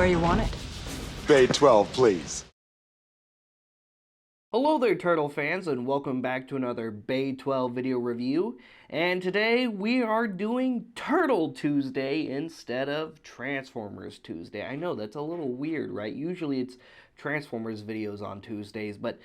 where you want it. Bay 12, please. Hello there, Turtle fans, and welcome back to another Bay 12 video review. And today we are doing Turtle Tuesday instead of Transformers Tuesday. I know, that's a little weird, right? Usually it's Transformers videos on Tuesdays, but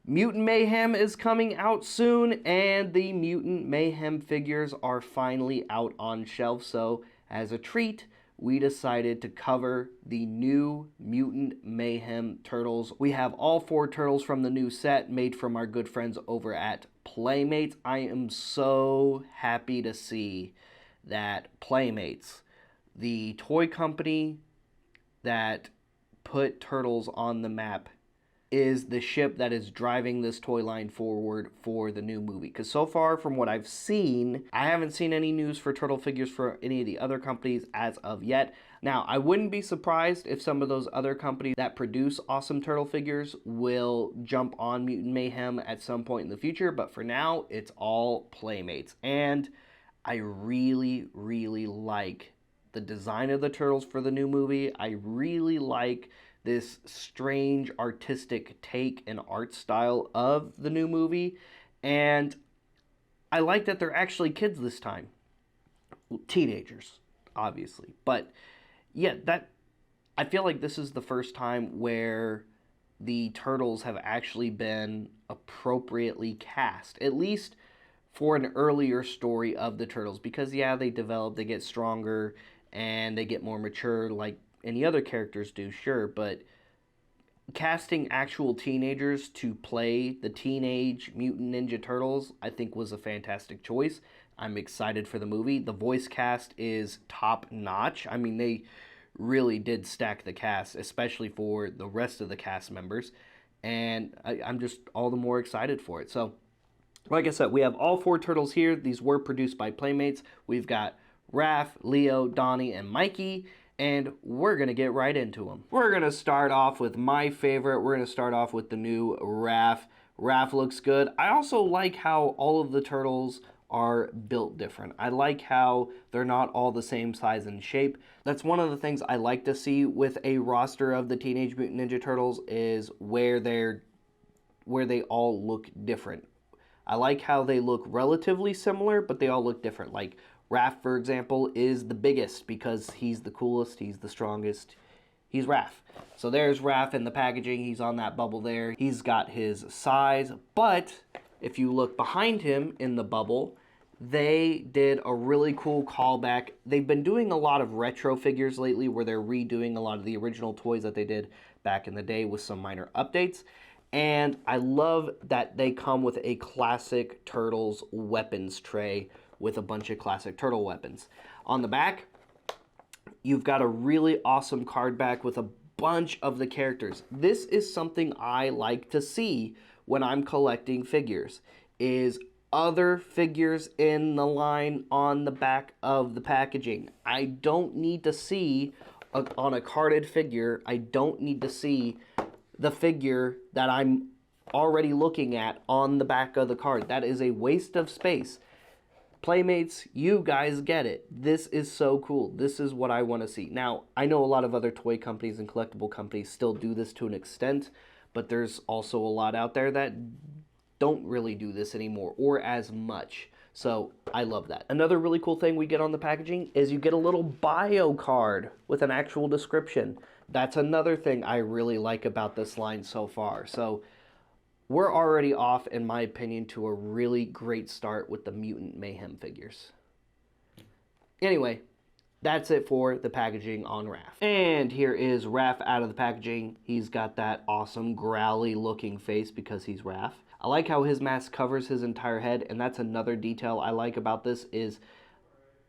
Mutant Mayhem is coming out soon, and the Mutant Mayhem figures are finally out on shelf, so as a treat, we decided to cover the new Mutant Mayhem Turtles. We have all 4 turtles from the new set made from our good friends over at Playmates. I am so happy to see that Playmates, the toy company that put Turtles on the map, is the ship that is driving this toy line forward for the new movie. Because so far, from what I've seen, I haven't seen any news for turtle figures for any of the other companies as of yet. Now, I wouldn't be surprised if some of those other companies that produce awesome turtle figures will jump on Mutant Mayhem at some point in the future, but for now, it's all Playmates. And I really, really like the design of the turtles for the new movie. I really like this strange artistic take and art style of the new movie, and I like that they're actually kids this time. Teenagers, obviously, but yeah, I feel like this is the first time where the turtles have actually been appropriately cast, at least for an earlier story of the turtles, because yeah, they develop, they get stronger, and they get more mature like any other characters do, sure, but casting actual teenagers to play the Teenage Mutant Ninja Turtles, I think, was a fantastic choice. I'm excited for the movie. The voice cast is top notch. I mean, they really did stack the cast, especially for the rest of the cast members, and I'm just all the more excited for it. So, like I said, we have all 4 turtles here. These were produced by Playmates. We've got Raph, Leo, Donny, and Mikey, and we're going to get right into them. We're going to start off with my favorite. We're going to start off with the new Raph. Raph looks good. I also like how all of the turtles are built different. I like how they're not all the same size and shape. That's one of the things I like to see with a roster of the Teenage Mutant Ninja Turtles, is where they all look different. I like how they look relatively similar, but they all look different. Like Raph, for example, is the biggest because he's the coolest, he's the strongest, he's Raph. So there's Raph in the packaging, he's on that bubble there. He's got his size, but if you look behind him in the bubble, they did a really cool callback. They've been doing a lot of retro figures lately where they're redoing a lot of the original toys that they did back in the day with some minor updates. And I love that they come with a classic Turtles weapons tray with a bunch of classic turtle weapons. On the back, you've got a really awesome card back with a bunch of the characters. This is something I like to see when I'm collecting figures, is other figures in the line on the back of the packaging. I don't need to see, on a carded figure, I don't need to see the figure that I'm already looking at on the back of the card. That is a waste of space. Playmates, you guys get it. This is so cool. This is what I want to see. Now, I know a lot of other toy companies and collectible companies still do this to an extent, but there's also a lot out there that don't really do this anymore, or as much. So I love that. Another really cool thing we get on the packaging is you get a little bio card with an actual description. That's another thing I really like about this line so far. So we're already off, in my opinion, to a really great start with the Mutant Mayhem figures. Anyway, that's it for the packaging on Raph. And here is Raph out of the packaging. He's got that awesome growly looking face because he's Raph. I like how his mask covers his entire head, and that's another detail I like about this is,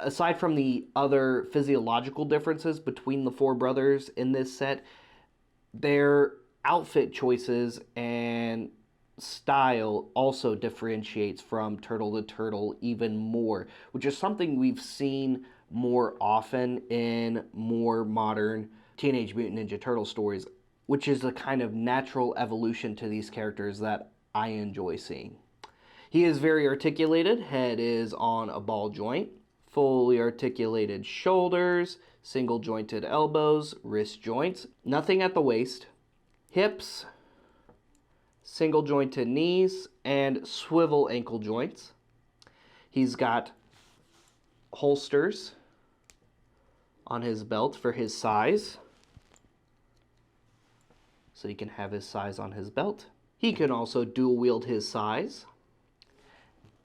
aside from the other physiological differences between the 4 brothers in this set, their outfit choices and style also differentiates from turtle to turtle even more, which is something we've seen more often in more modern Teenage Mutant Ninja Turtle stories, which is a kind of natural evolution to these characters that I enjoy seeing. He is very articulated. Head is on a ball joint. fully articulated shoulders, single jointed elbows, wrist joints, nothing at the waist, hips, single jointed knees, and swivel ankle joints. He's got holsters on his belt for his size, so he can have his size on his belt. He can also dual wield his size.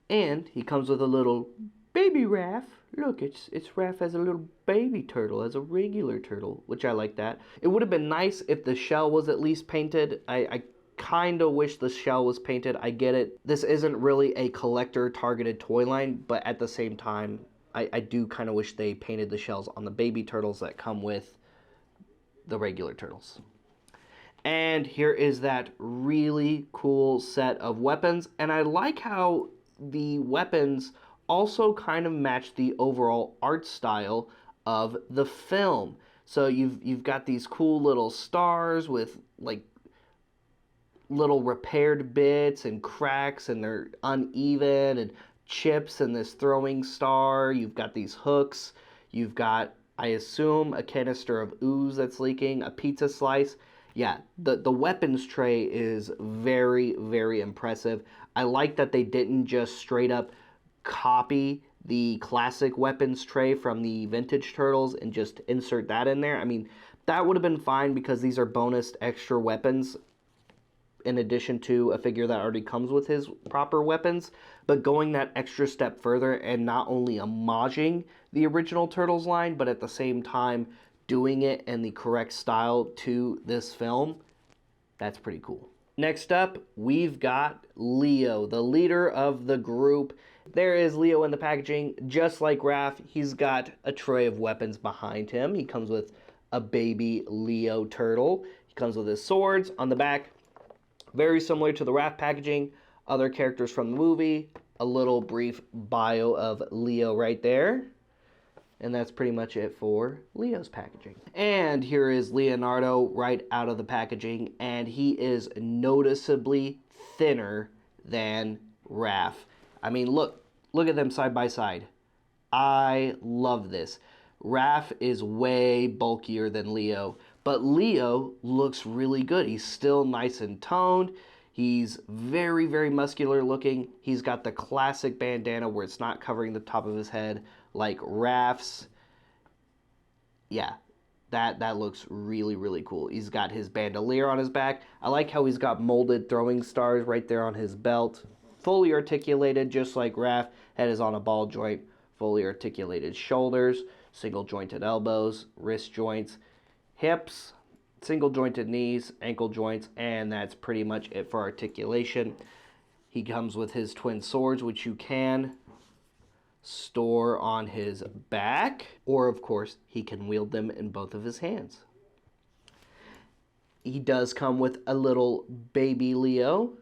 And he comes with a little baby Raph. Look, it's Raph as a little baby turtle, as a regular turtle, which I like that. It would have been nice if the shell was at least painted. I kind of wish the shell was painted. I get it. This isn't really a collector targeted toy line, but at the same time, I do kind of wish they painted the shells on the baby turtles that come with the regular turtles. And here is that really cool set of weapons. And I like how the weapons also kind of match the overall art style of the film. So you've got these cool little stars with like little repaired bits and cracks, and they're uneven, and chips and this throwing star. You've got these hooks. You've got, I assume, a canister of ooze that's leaking, a pizza slice. Yeah, the weapons tray is very, very impressive. I like that they didn't just straight up copy the classic weapons tray from the vintage Turtles and just insert that in there. I mean, that would have been fine because these are bonus extra weapons in addition to a figure that already comes with his proper weapons. But going that extra step further and not only homaging the original Turtles line, but at the same time doing it in the correct style to this film, that's pretty cool. Next up, we've got Leo, the leader of the group. There is Leo in the packaging. Just like Raph, he's got a tray of weapons behind him. He comes with a baby Leo turtle. He comes with his swords on the back. Very similar to the Raph packaging. Other characters from the movie. A little brief bio of Leo right there. And that's pretty much it for Leo's packaging. And here is Leonardo right out of the packaging. And he is noticeably thinner than Raph. I mean, look at them side by side. I love this. Raph is way bulkier than Leo. But Leo looks really good. He's still nice and toned. He's very, very muscular looking. He's got the classic bandana where it's not covering the top of his head like Raph's. Yeah, that looks really, really cool. He's got his bandolier on his back. I like how he's got molded throwing stars right there on his belt. Fully articulated, just like Raph. Head is on a ball joint. Fully articulated shoulders, single jointed elbows, wrist joints, hips, single jointed knees, ankle joints, and that's pretty much it for articulation. He comes with his twin swords, which you can store on his back, or of course he can wield them in both of his hands. He does come with a little baby Leo,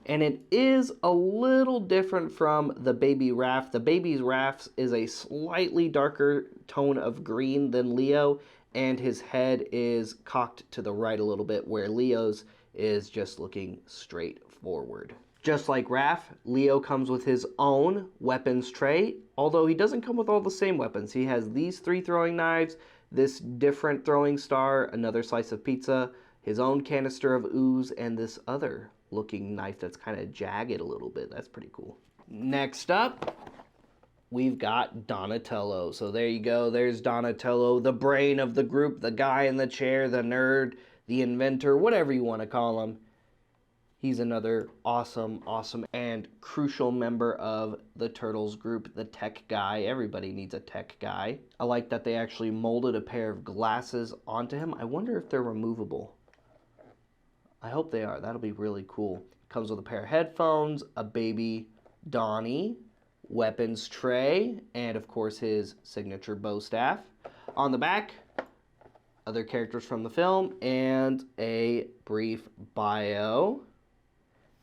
and it is a little different from the baby Raph. The baby Raph is a slightly darker tone of green than Leo, and his head is cocked to the right a little bit, where Leo's is just looking straight forward. Just like Raph, Leo comes with his own weapons tray, although he doesn't come with all the same weapons. He has these 3 throwing knives, this different throwing star, another slice of pizza, his own canister of ooze, and this other looking knife that's kind of jagged a little bit. That's pretty cool. Next up, we've got Donatello. So there you go. There's Donatello, the brain of the group, the guy in the chair, the nerd, the inventor, whatever you want to call him. He's another awesome, and crucial member of the Turtles group, the tech guy. Everybody needs a tech guy. I like that they actually molded a pair of glasses onto him. I wonder if they're removable. I hope they are. That'll be really cool. Comes with a pair of headphones, a baby Donny, weapons tray, and of course his signature bow staff. On the back, other characters from the film, and a brief bio.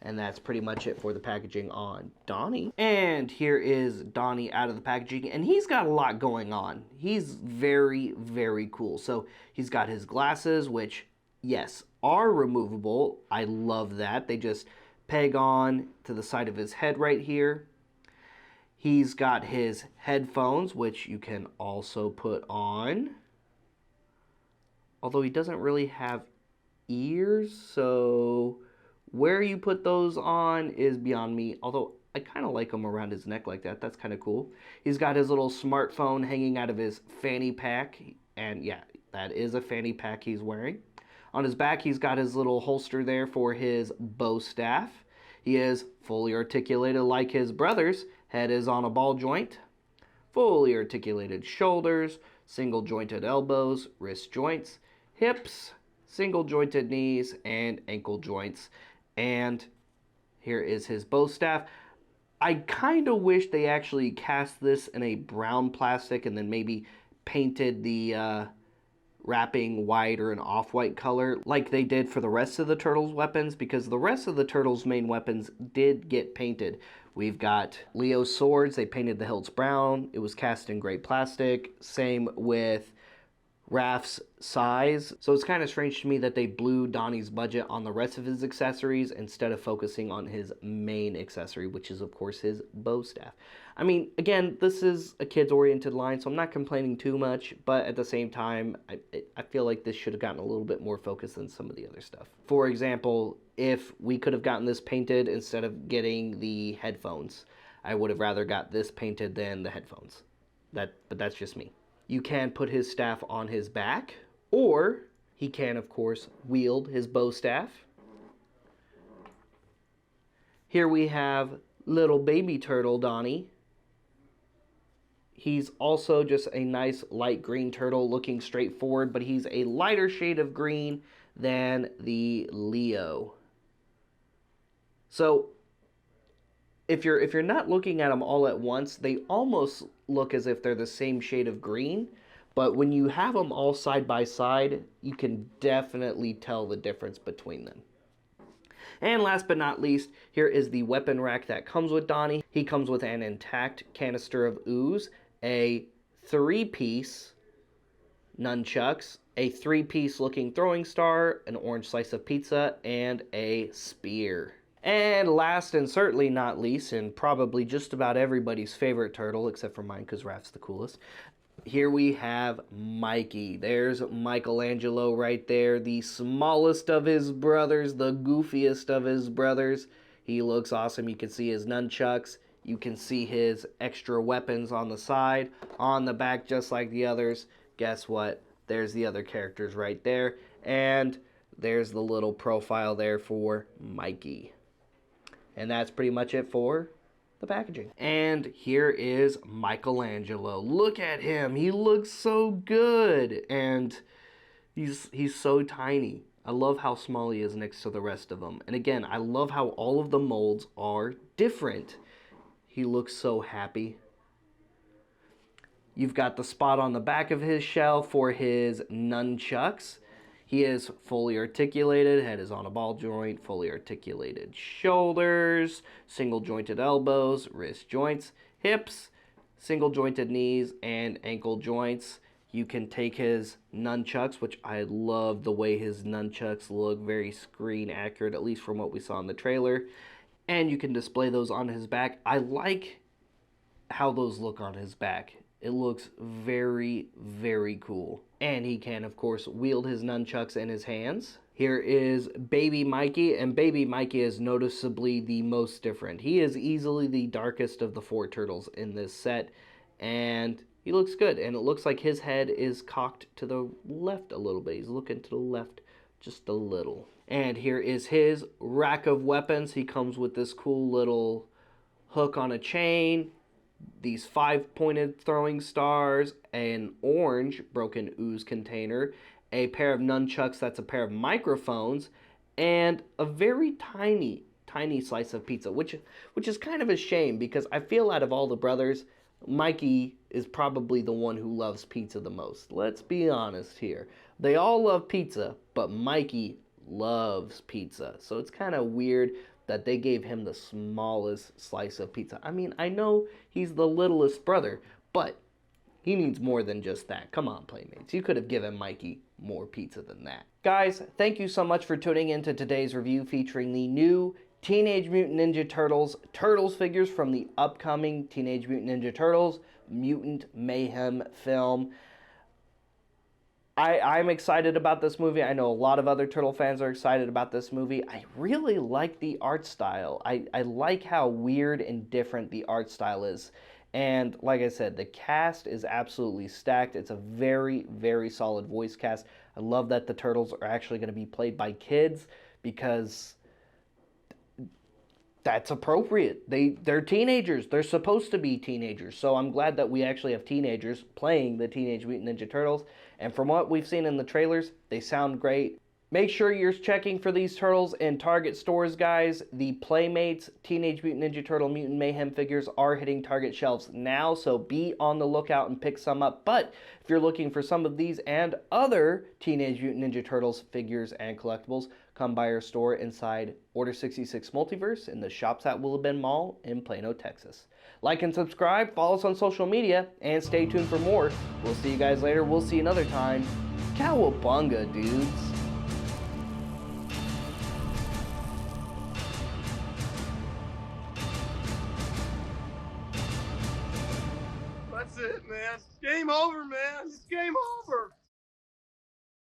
And that's pretty much it for the packaging on Donny. And here is Donny out of the packaging, and he's got a lot going on. He's very, very cool. So he's got his glasses, which, yes, are removable. I love that. They just peg on to the side of his head right here. He's got his headphones, which you can also put on. Although he doesn't really have ears, so where you put those on is beyond me. Although I kind of like them around his neck like that. That's kind of cool. He's got his little smartphone hanging out of his fanny pack. And yeah, that is a fanny pack he's wearing. On his back, he's got his little holster there for his bow staff. He is fully articulated like his brothers. Head is on a ball joint. Fully articulated shoulders, single jointed elbows, wrist joints, hips, single jointed knees, and ankle joints. And here is his bow staff. I kind of wish they actually cast this in a brown plastic and then maybe painted the wrapping white or an off-white color like they did for the rest of the Turtles' weapons, because the rest of the Turtles' main weapons did get painted. We've got Leo's swords. They painted the hilts brown. It was cast in gray plastic. Same with Raph's size. So it's kind of strange to me that they blew Donny's budget on the rest of his accessories instead of focusing on his main accessory, which is, of course, his bow staff. I mean, again, this is a kids-oriented line, so I'm not complaining too much, but at the same time, I feel like this should have gotten a little bit more focus than some of the other stuff. For example, if we could have gotten this painted instead of getting the headphones, I would have rather got this painted than the headphones. But that's just me. You can put his staff on his back, or he can, of course, wield his bow staff. Here we have little baby turtle Donny. He's also just a nice light green turtle looking straight forward, but he's a lighter shade of green than the Leo. So if you're not looking at them all at once, they almost look as if they're the same shade of green, but when you have them all side by side, you can definitely tell the difference between them. And last but not least, here is the weapon rack that comes with Donny. He comes with an intact canister of ooze, a 3-piece nunchucks, a 3-piece looking throwing star, an orange slice of pizza, and a spear. And last and certainly not least, and probably just about everybody's favorite turtle, except for mine because Raph's the coolest, here we have Mikey. There's Michelangelo right there, the smallest of his brothers, the goofiest of his brothers. He looks awesome. You can see his nunchucks. You can see his extra weapons on the side, on the back, just like the others. Guess what? There's the other characters right there. And there's the little profile there for Mikey. And that's pretty much it for the packaging. And here is Michelangelo. Look at him. He looks so good. And he's so tiny. I love how small he is next to the rest of them. And again, I love how all of the molds are different. He looks so happy. You've got the spot on the back of his shell for his nunchucks. He is fully articulated, head is on a ball joint, fully articulated shoulders, single jointed elbows, wrist joints, hips, single jointed knees, and ankle joints. You can take his nunchucks, which I love the way his nunchucks look, very screen accurate, at least from what we saw in the trailer. And you can display those on his back. I like how those look on his back. It looks very, very cool. And he can, of course, wield his nunchucks in his hands. Here is Baby Mikey, and Baby Mikey is noticeably the most different. He is easily the darkest of the 4 turtles in this set, and he looks good. And it looks like his head is cocked to the left a little bit. He's looking to the left just a little. And here is his rack of weapons. He comes with this cool little hook on a chain, these 5-pointed throwing stars, an orange broken ooze container, a pair of nunchucks, that's a pair of microphones, and a very tiny slice of pizza, which is kind of a shame because I feel out of all the brothers, Mikey is probably the one who loves pizza the most. Let's be honest here. They all love pizza, but Mikey loves pizza. So it's kind of weird that they gave him the smallest slice of pizza. I mean, I know he's the littlest brother, but he needs more than just that. Come on, Playmates. You could have given Mikey more pizza than that. Guys, thank you so much for tuning into today's review featuring the new Teenage Mutant Ninja Turtles figures from the upcoming Teenage Mutant Ninja Turtles Mutant Mayhem film. I'm excited about this movie. I know a lot of other Turtle fans are excited about this movie. I really like the art style. I like how weird and different the art style is. And like I said, the cast is absolutely stacked. It's a very, very solid voice cast. I love that the Turtles are actually going to be played by kids because that's appropriate. They're teenagers. They're supposed to be teenagers. So I'm glad that we actually have teenagers playing the Teenage Mutant Ninja Turtles. And from what we've seen in the trailers, they sound great. Make sure you're checking for these turtles in Target stores, guys. The Playmates Teenage Mutant Ninja Turtle Mutant Mayhem figures are hitting Target shelves now, so be on the lookout and pick some up. But if you're looking for some of these and other Teenage Mutant Ninja Turtles figures and collectibles, come by our store inside Order 66 Multiverse in the Shops at Willow Bend Mall in Plano, Texas. Like and subscribe, follow us on social media, and stay tuned for more. We'll see you guys later. We'll see you another time. Cowabunga, dudes. That's it, man. Game over, man. It's game over.